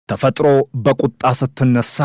ተፈጥሮ በቁጣ ስትነሳ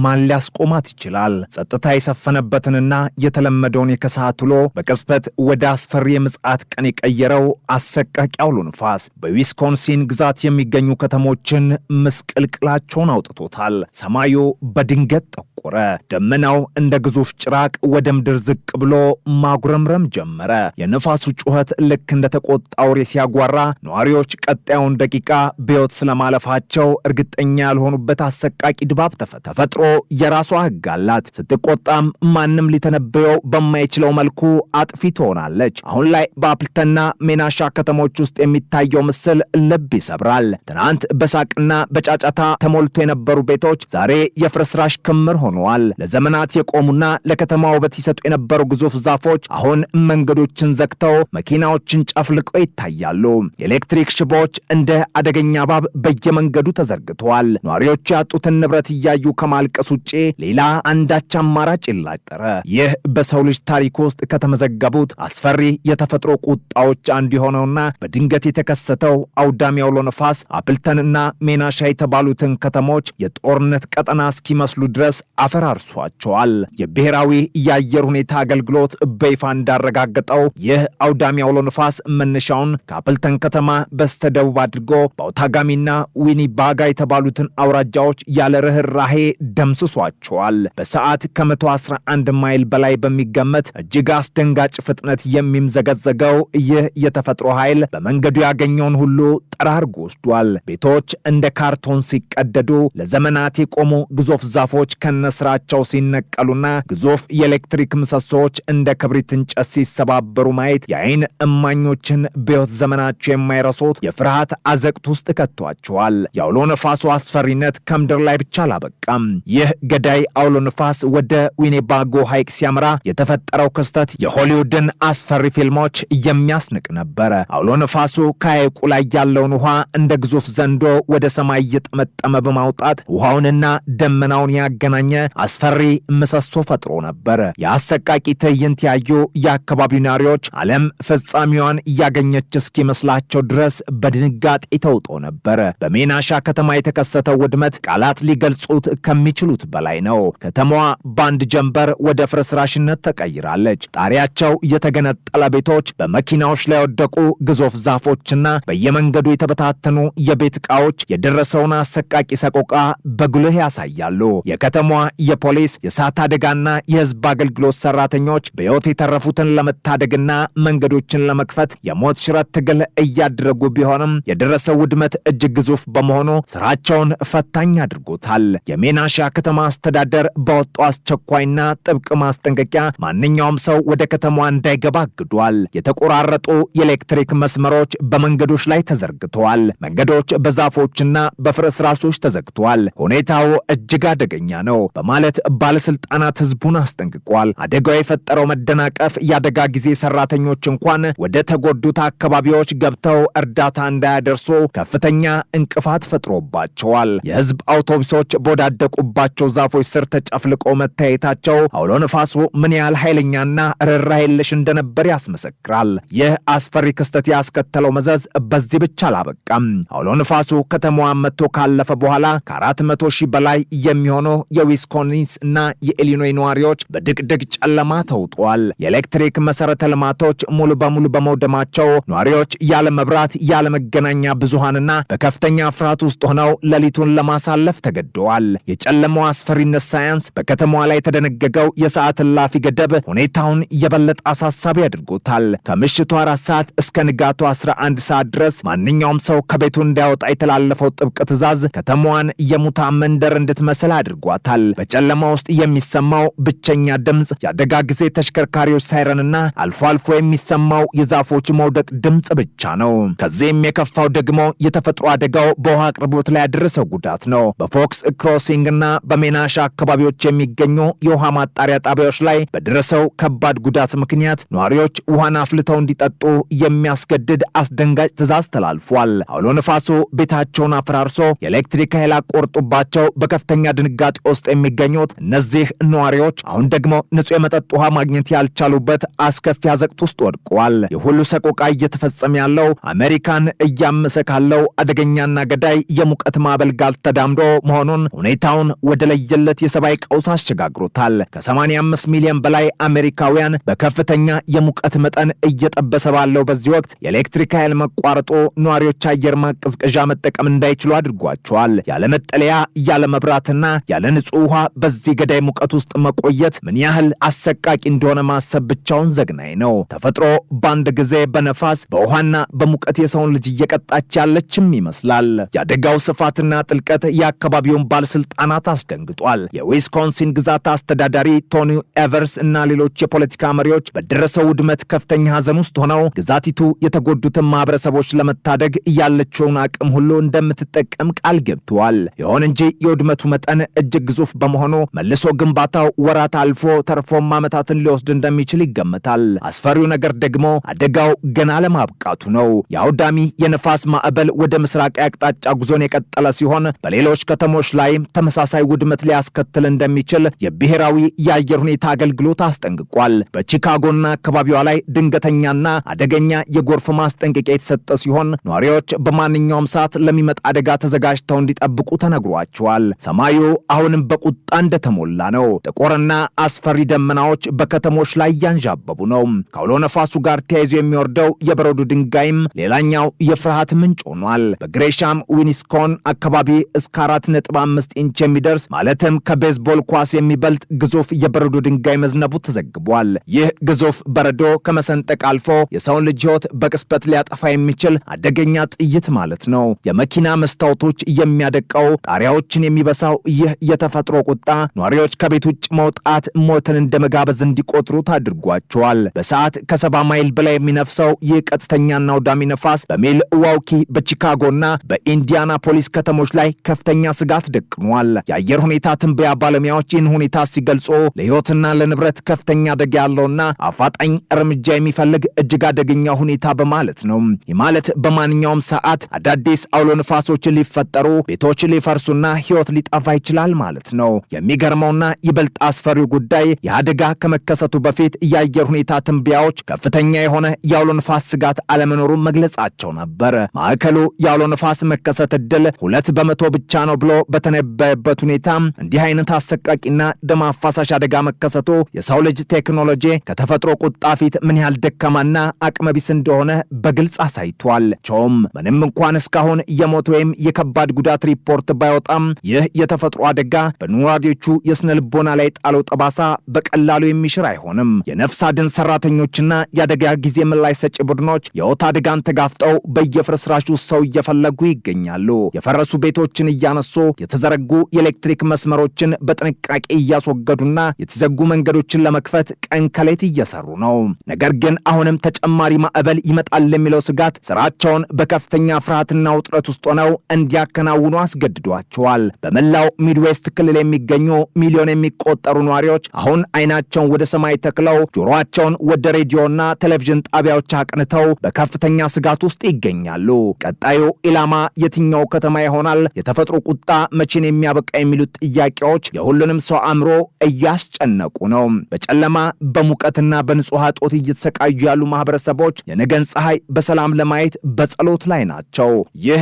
ማን ሊያስቆማት ይችላል? ጸጥታ የሰፈነበትንና የተለመደውን የከሰዓት ውሎ በቅጽበት ወደ አስፈሪ የምጽአት ቀን የቀየረው አሰቃቂ አውሎ ንፋስ በዊስኮንሲን ግዛት የሚገኙ ከተሞችን ምስቅልቅላቸውን አውጥቶታል። ሰማዩ በድንገት ጠቆረ። ደመናው እንደ ግዙፍ ጭራቅ ወደ ምድር ዝቅ ብሎ ማጉረምረም ጀመረ። የነፋሱ ጩኸት ልክ እንደተቆጣ አውሬ ሲያጓራ ነዋሪዎች ቀጣዩን ደቂቃ በሕይወት ስለማለፋቸው እርግጠኛ ያልሆኑበት አሰቃቂ ድባብ ተፈጥሮ የራሷ ሕግ አላት። ስትቆጣም ማንም ሊተነበየው በማይችለው መልኩ አጥፊ ትሆናለች። አሁን ላይ በአፕልተንና ሜናሻ ከተሞች ውስጥ የሚታየው ምስል ልብ ይሰብራል። ትናንት በሳቅና በጫጫታ ተሞልቶ የነበሩ ቤቶች ዛሬ የፍርስራሽ ክምር ሆነዋል። ለዘመናት የቆሙና ለከተማ ውበት ሲሰጡ የነበሩ ግዙፍ ዛፎች አሁን መንገዶችን ዘግተው መኪናዎችን ጨፍልቀው ይታያሉ። የኤሌክትሪክ ሽቦዎች እንደ አደገኛ እባብ በየመንገዱ ተዘርግተዋል። ነዋሪዎች ያጡትን ንብረት እያዩ ከማልቀስ ውጪ ሌላ አንዳች አማራጭ ይላጠረ። ይህ በሰው ልጅ ታሪክ ውስጥ ከተመዘገቡት አስፈሪ የተፈጥሮ ቁጣዎች አንዱ የሆነውና በድንገት የተከሰተው አውዳሚ አውሎ ነፋስ አፕልተንና ሜናሻ የተባሉትን ከተሞች የጦርነት ቀጠና እስኪመስሉ ድረስ አፈራርሷቸዋል። የብሔራዊ የአየር ሁኔታ አገልግሎት በይፋ እንዳረጋገጠው ይህ አውዳሚ አውሎ ነፋስ መነሻውን ከአፕልተን ከተማ በስተደቡብ አድርጎ በአውታጋሚና ዊኒባጋ የተባሉትን አውራጃዎች ያለ ርህራሄ ደምስሷቸዋል። በሰዓት ከ111 ማይል በላይ በሚገመት እጅግ አስደንጋጭ ፍጥነት የሚምዘገዘገው ይህ የተፈጥሮ ኃይል በመንገዱ ያገኘውን ሁሉ ጠራርጎ ወስዷል። ቤቶች እንደ ካርቶን ሲቀደዱ፣ ለዘመናት የቆሙ ግዙፍ ዛፎች ከነስራቸው ሲነቀሉና ግዙፍ የኤሌክትሪክ ምሰሶዎች እንደ ክብሪት እንጨት ሲሰባበሩ ማየት የአይን እማኞችን በሕይወት ዘመናቸው የማይረሱት የፍርሃት አዘቅት ውስጥ ከቷቸዋል። የአውሎ ነፋሱ አስፈሪነት ከምድር ላይ ብቻ አላበቃም። ይህ ገዳይ አውሎ ነፋስ ወደ ዊኔባጎ ሐይቅ ሲያመራ የተፈጠረው ክስተት የሆሊውድን አስፈሪ ፊልሞች የሚያስንቅ ነበረ። አውሎ ነፋሱ ከሐይቁ ላይ ያለውን ውሃ እንደ ግዙፍ ዘንዶ ወደ ሰማይ እየጠመጠመ በማውጣት ውሃውንና ደመናውን ያገናኘ አስፈሪ ምሰሶ ፈጥሮ ነበር። የአሰቃቂ ትዕይንት ያዩ የአካባቢው ነዋሪዎች ዓለም ፍጻሜዋን እያገኘች እስኪመስላቸው ድረስ በድንጋጤ ተውጦ ነበር። በሜናሻ ከተማ የተከሰተው ውድመት ቃላት ሊገልጹት ከሚችሉት በላይ ነው። ከተማዋ በአንድ ጀንበር ወደ ፍርስራሽነት ተቀይራለች። ጣሪያቸው የተገነጠለ ቤቶች፣ በመኪናዎች ላይ የወደቁ ግዙፍ ዛፎችና በየመንገዱ የተበታተኑ የቤት ዕቃዎች የደረሰውን አሰቃቂ ሰቆቃ በጉልህ ያሳያሉ። የከተማዋ የፖሊስ፣ የእሳት አደጋና የሕዝብ አገልግሎት ሰራተኞች በሕይወት የተረፉትን ለመታደግና መንገዶችን ለመክፈት የሞት ሽረት ትግል እያደረጉ ቢሆንም የደረሰው ውድመት እጅግ ግዙፍ በመሆኑ ስራቸውን ፈታኝ አድርጎታል። የሜናሻ ከተማ አስተዳደር በወጣው አስቸኳይና ጥብቅ ማስጠንቀቂያ ማንኛውም ሰው ወደ ከተማዋ እንዳይገባ አግዷል። የተቆራረጡ የኤሌክትሪክ መስመሮች በመንገዶች ላይ ተዘርግተዋል። መንገዶች በዛፎችና በፍርስራሾች ተዘግተዋል። ሁኔታው እጅግ አደገኛ ነው በማለት ባለስልጣናት ህዝቡን አስጠንቅቋል። አደጋው የፈጠረው መደናቀፍ የአደጋ ጊዜ ሰራተኞች እንኳን ወደ ተጎዱት አካባቢዎች ገብተው እርዳታ እንዳያደርሱ ከፍተኛ እንቅፋት ፈጥሮባቸዋል። የህዝብ አውቶቡሶች በወዳደቁባቸው ዛፎች ስር ተጨፍልቀው መታየታቸው አውሎ ነፋሱ ምን ያህል ኃይለኛና ርኅራኄ የለሽ እንደነበር ያስመሰክራል። ይህ አስፈሪ ክስተት ያስከተለው መዘዝ በዚህ ብቻ አላበቃም። አውሎ ነፋሱ ከተማዋን መጥቶ ካለፈ በኋላ ከ400 ሺህ በላይ የሚሆኑ የዊስኮንሲን እና የኢሊኖይ ነዋሪዎች በድቅድቅ ጨለማ ተውጧል። የኤሌክትሪክ መሰረተ ልማቶች ሙሉ በሙሉ በመውደማቸው ነዋሪዎች ያለ መብራት፣ ያለ መገናኛ ብዙሃንና በከፍተኛ ፍርሃት ውስጥ ሆነው ሌሊቱን ለማሳለፍ ተገደዋል። የጨለማው አስፈሪነት ሳያንስ በከተማዋ ላይ የተደነገገው የሰዓት እላፊ ገደብ ሁኔታውን የበለጠ አሳሳቢ አድርጎታል። ከምሽቱ 4 ሰዓት እስከ ንጋቱ 11 ሰዓት ድረስ ማንኛውም ሰው ከቤቱ እንዳይወጣ የተላለፈው ጥብቅ ትዕዛዝ ከተማዋን የሙታ መንደር እንድትመስል አድርጓታል። በጨለማ ውስጥ የሚሰማው ብቸኛ ድምፅ የአደጋ ጊዜ ተሽከርካሪዎች ሳይረንና አልፎ አልፎ የሚሰማው የዛፎች መውደቅ ድምፅ ብቻ ነው። ከዚህም የከፋው ደግሞ የተፈጥሮ አደጋው በውሃ አቅርቦት ላይ ያደረሰው ጉዳት ነው። በፎክስ ክሮሲንግና በሜናሻ አካባቢዎች የሚገኙ የውሃ ማጣሪያ ጣቢያዎች ላይ በደረሰው ከባድ ጉዳት ምክንያት ነዋሪዎች ውሃን አፍልተው እንዲጠጡ የሚያስገድድ አስደንጋጭ ትዕዛዝ ተላልፏል። አውሎ ነፋሱ ቤታቸውን አፈራርሶ የኤሌክትሪክ ኃይል አቆርጦባቸው በከፍተኛ ድንጋጤ ውስጥ የሚገኙት እነዚህ ነዋሪዎች አሁን ደግሞ ንጹህ የመጠጥ ውሃ ማግኘት ያልቻሉበት አስከፊ አዘቅት ውስጥ ወድቀዋል። የሁሉ ሰቆቃ እየተፈጸመ ያለው አሜሪካን እያመሰ ካለው አደገኛና ገዳይ የሙቀት ማዕበል ጋር ተዳምዶ መሆኑን ሁኔታውን ወደ ለየለት የሰብአዊ ቀውስ አሸጋግሮታል። ከ85 ሚሊዮን በላይ አሜሪካውያን በከፍተኛ የሙቀት መጠን እየጠበሰ ባለው በዚህ ወቅት የኤሌክትሪክ ኃይል መቋረጡ ነዋሪዎች አየር ማቀዝቀዣ መጠቀም እንዳይችሉ አድርጓቸዋል። ያለ መጠለያ፣ ያለ መብራትና ያለ ንጹህ ውሃ በዚህ ገዳይ ሙቀት ውስጥ መቆየት ምን ያህል አሰቃቂ እንደሆነ ማሰብ ብቻውን ዘግናኝ ነው። ተፈጥሮ በአንድ ጊዜ በነፋስ በውሃና በሙቀት የሰውን ልጅ እየቀጣች ያለችም ይመስላል። የአደጋው ስፋትና ጥልቀት የአካባቢውን ባለስልጣናት አስደንግጧል። የዊስኮንሲን ግዛት አስተዳዳሪ ቶኒ ኤቨርስ እና ሌሎች የፖለቲካ መሪዎች በደረሰው ውድመት ከፍተኛ ሐዘን ውስጥ ሆነው ግዛቲቱ የተጎዱትን ማህበረሰቦች ለመታደግ ያለችውን አቅም ሁሉ እንደምትጠቀም ቃል ገብተዋል። ይሁን እንጂ የውድመቱ መጠን እጅግ ግዙፍ በመሆኑ መልሶ ግንባታው ወራት አልፎ ተርፎም ዓመታትን ሊወስድ እንደሚችል ይገመታል። አስፈሪው ነገር ደግሞ አደጋው ገና ለማብቃቱ ነው። የአውዳሚ የነፋስ ማዕበል ወደ ምስራቅ አቅጣጫ ጉዞን የቀጠለ ሲሆን በሌሎች ከተሞች ላይም ተመሳሳይ ውድመት ሊያስከትል እንደሚችል የብሔራዊ የአየር ሁኔታ አገልግሎት አስጠንቅቋል። በቺካጎና አካባቢዋ ላይ ድንገተኛና አደገኛ የጎርፍ ማስጠንቀቂያ የተሰጠ ሲሆን ነዋሪዎች በማንኛውም ሰዓት ለሚመጣ አደጋ ተዘጋጅተው እንዲጠብቁ ተነግሯቸዋል። ሰማዩ አሁንም በቁጣ እንደተሞላ ነው። ጥቁርና አስፈሪ ደመናዎች በከተሞች ላይ ያንዣበቡ ነው። ከአውሎ ነፋሱ ጋር ተያይዞ የሚወርደው የበረዶ ድንጋይም ሌላኛው የፍርሃት ምንጭ ሆኗል። በግሬሻም ዊኒስኮን አካባቢ እስከ 4.5 ኢንች የሚደርስ ማለትም ከቤዝቦል ኳስ የሚበልጥ ግዙፍ የበረዶ ድንጋይ መዝነቡ ተዘግቧል። ይህ ግዙፍ በረዶ ከመሰንጠቅ አልፎ የሰውን ልጅ ሕይወት በቅስበት ሊያጠፋ የሚችል አደገኛ ጥይት ማለት ነው። የመኪና መስታወቶች የሚያደቀው፣ ጣሪያዎችን የሚበሳው ይህ የተፈጥሮ ቁጣ ነዋሪዎች ከቤት ውጭ መውጣት ሞትን እንደ መጋበዝ እንዲቆጥሩት አድርጓቸዋል። በሰዓት ከ70 ማይል በላይ የሚነፍሰው ይህ ቀጥተኛና አውዳሚ ነፋስ በሚልዋውኪ በቺካጎና በኢንዲያናፖሊስ ከተሞች ላይ ከፍተኛ ስጋት ደቅኗል። የአየር ሁኔታ ትንበያ ባለሙያዎች ይህን ሁኔታ ሲገልጹ ለሕይወትና ለንብረት ከፍተኛ አደጋ ያለውና አፋጣኝ እርምጃ የሚፈልግ እጅግ አደገኛ ሁኔታ በማለት ነው። ይህ ማለት በማንኛውም ሰዓት አዳዲስ አውሎ ነፋሶች ሊፈጠሩ፣ ቤቶች ሊፈርሱና ሕይወት ሊጠፋ ይችላል ማለት ነው። የሚገርመውና ይበልጥ አስፈሪው ጉዳይ የአደጋ ከመከሰቱ በፊት የአየር ሁኔታ ትንበያዎች ከፍተኛ የሆነ የአውሎ ነፋስ ስጋት አለመኖሩን መግለጻቸው ነበር። ማዕከሉ የአውሎ ነፋስ መከሰት ዕድል 2% ብቻ ነው ብሎ በተነበየበት ሁኔታ እንዲህ አይነት አሰቃቂና ደም አፋሳሽ አደጋ መከሰቱ የሰው ልጅ ቴክኖሎጂ ከተፈጥሮ ቁጣ ፊት ምን ያህል ደካማና አቅመቢስ እንደሆነ በግልጽ አሳይቷል። ቸውም ምንም እንኳን እስካሁን የሞት ወይም የከባድ ጉዳት ሪፖርት ባይወጣም ይህ የተፈጥሮ አደጋ በነዋሪዎቹ የስነ ልቦና ላይ ጣለው ጠባሳ በቀላሉ የሚሽር አይሆንም። የነፍስ አድን ሰራተኞችና የአደጋ ጊዜ ምላሽ ሰጪ ቡድኖች የወት አደጋን ተጋፍጠው በየፍርስራሹ ሰው እየፈለጉ ይገኛሉ። የፈረሱ ቤቶችን እያነሱ፣ የተዘረጉ የኤሌክትሪክ መስመሮችን በጥንቃቄ እያስወገዱና የተዘጉ መንገዶችን ለመክፈት ቀን ከሌት እየሰሩ ነው። ነገር ግን አሁንም ተጨማሪ ማዕበል ይመጣል የሚለው ስጋት ስራቸውን በከፍተኛ ፍርሃትና ውጥረት ውስጥ ሆነው እንዲያከናውኑ አስገድዷቸዋል። በመላው ሚድዌስት ክልል የሚገኙ ሚሊዮን የሚቆጠሩ ነዋሪዎች አሁን አይናቸውን ወደ ሰማይ ተክለው ጆሮአቸውን ወደ ሬዲዮና ቴሌቪዥን ጣቢያዎች አቅንተው በከፍተኛ ስጋት ውስጥ ይገኛሉ። ቀጣዩ ኢላማ የትኛው ከተማ ይሆናል? የተፈጥሮ ቁጣ መቼን የሚያበቃ የሚሉት ጥያቄዎች የሁሉንም ሰው አእምሮ እያስጨነቁ ነው። በጨለማ በሙቀትና በንጹህ እጦት እየተሰቃዩ ያሉ ማህበረሰቦች የነገን ፀሐይ በሰላም ለማየት በጸሎት ላይ ናቸው። ይህ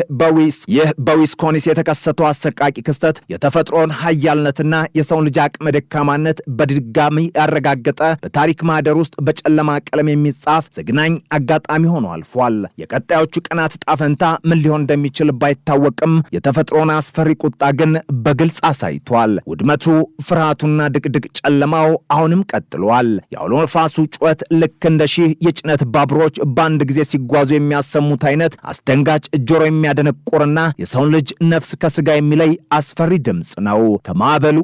በዊስኮንሲን የተከሰተው አሰቃቂ ክስተት የተፈጥሮን ኃያልነትና የሰውን ልጅ አቅመ ደካማነት በድጋሚ ያረጋገጠ፣ በታሪክ ማህደር ውስጥ በጨለማ ቀለም የሚጻፍ ዘግናኝ አጋጣሚ ሆኖ አልፏል። የቀጣዮቹ ቀናት ዕጣ ፈንታ ምን ሊሆን እንደሚችል ባይታወቅም የተፈጥሮን አስፈሪ ቁጣ ግን በግልጽ አሳይቷል። ውድመቱ፣ ፍርሃቱና ድቅድቅ ጨለማው አሁንም ቀጥሏል። የአውሎ ነፋሱ ጩኸት ልክ እንደ ሺህ የጭነት ባቡሮች በአንድ ጊዜ ሲጓዙ የሚያሰሙት አይነት አስደንጋጭ፣ ጆሮ የሚያደነቁርና የሰውን ልጅ ነፍስ ከስጋ የሚለይ አስፈሪ ድምፅ ነው።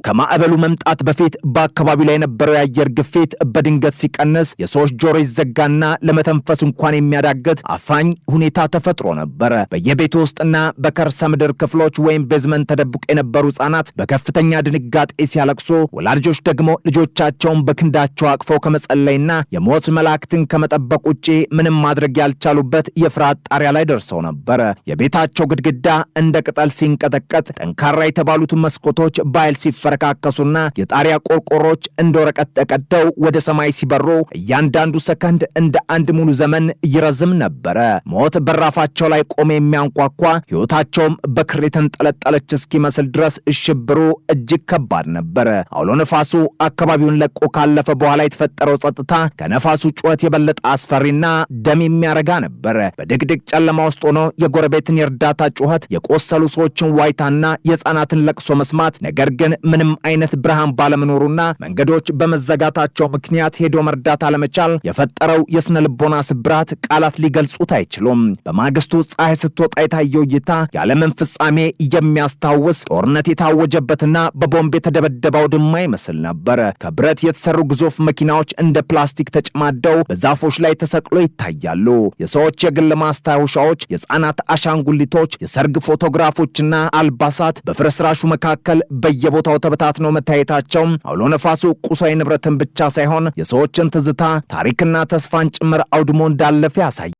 ከማዕበሉ መምጣት በፊት በአካባቢው ላይ የነበረው የአየር ግፊት በድንገት ሲቀንስ የሰዎች ጆሮ ይዘጋና ለመተንፈስ እንኳን የሚያዳግት አፋኝ ሁኔታ ተፈጥሮ ነበር። በየቤቱ ውስጥና በከርሰ ምድር ክፍሎች ወይም ቤዝመንት ተደብቆ የነበሩ ሕፃናት በከፍተኛ ድንጋጤ ሲያለቅሱ፣ ወላጆች ደግሞ ልጆቻቸውን በክንዳቸው አቅፈው ከመጸለይና የሞት መላእክትን ከመጠበቅ ውጪ ምንም ማድረግ ያልቻሉበት የፍርሃት ጣሪያ ላይ ደርሰው ነበር። የቤታቸው ግድግዳ እንደ ቅጠል ሲንቀጠቀጥ፣ ጠንካራ የተባሉት መስኮቶች በኃይል ሲፈረካከሱና የጣሪያ ቆርቆሮች እንደ ወረቀት ተቀደው ወደ ሰማይ ሲበሩ እያንዳንዱ ሰከንድ እንደ አንድ ሙሉ ዘመን ይረዝም ነበረ። ሞት በራፋቸው ላይ ቆመ የሚያንኳኳ ሕይወታቸውም በክር የተንጠለጠለች እስኪመስል ድረስ ሽብሩ እጅግ ከባድ ነበር። አውሎ ነፋሱ አካባቢውን ለቆ ካለፈ በኋላ የተፈጠረው ጸጥታ ከነፋሱ ጩኸት የበለጠ አስፈሪና ደም የሚያረጋ ነበር። በድቅድቅ ጨለማ ውስጥ ሆኖ የጎረቤትን የእርዳታ ጩኸት፣ የቆሰሉ ሰዎችን ዋይታና የሕፃናትን ለቅሶ መስማት፣ ነገር ግን ምንም አይነት ብርሃን ባለመኖሩና መንገዶች በመዘጋታቸው ምክንያት ሄዶ መርዳት አለመቻል የፈጠረው የስነ ልቦና ስብራት ቃላት ሊገልጹት አይችሉም። በማግስቱ ፀሐይ ስትወጣ የታየው እይታ የዓለምን ፍጻሜ የሚያስታውስ ጦርነት የታወጀበትና በቦምብ የተደበደበው ድማ ይመስል ነበር። ከብረት የተሰሩ ግዙፍ መኪናዎች እንደ ፕላስቲክ ተጨማደው በዛፎች ላይ ተሰቅሎ ይታያሉ። የሰዎች የግል ማስታወሻዎች፣ የሕፃናት አሻንጉሊቶች፣ የሰርግ ፎቶግራፎችና አልባሳት በፍርስራሹ መካከል በየቦታው ተበታትነው መታየታቸው አውሎ ነፋሱ ቁሳዊ ንብረትን ብቻ ሳይሆን የሰዎችን ትዝታ፣ ታሪክና ተስፋን ጭምር አውድሞ እንዳለፈ ያሳያል።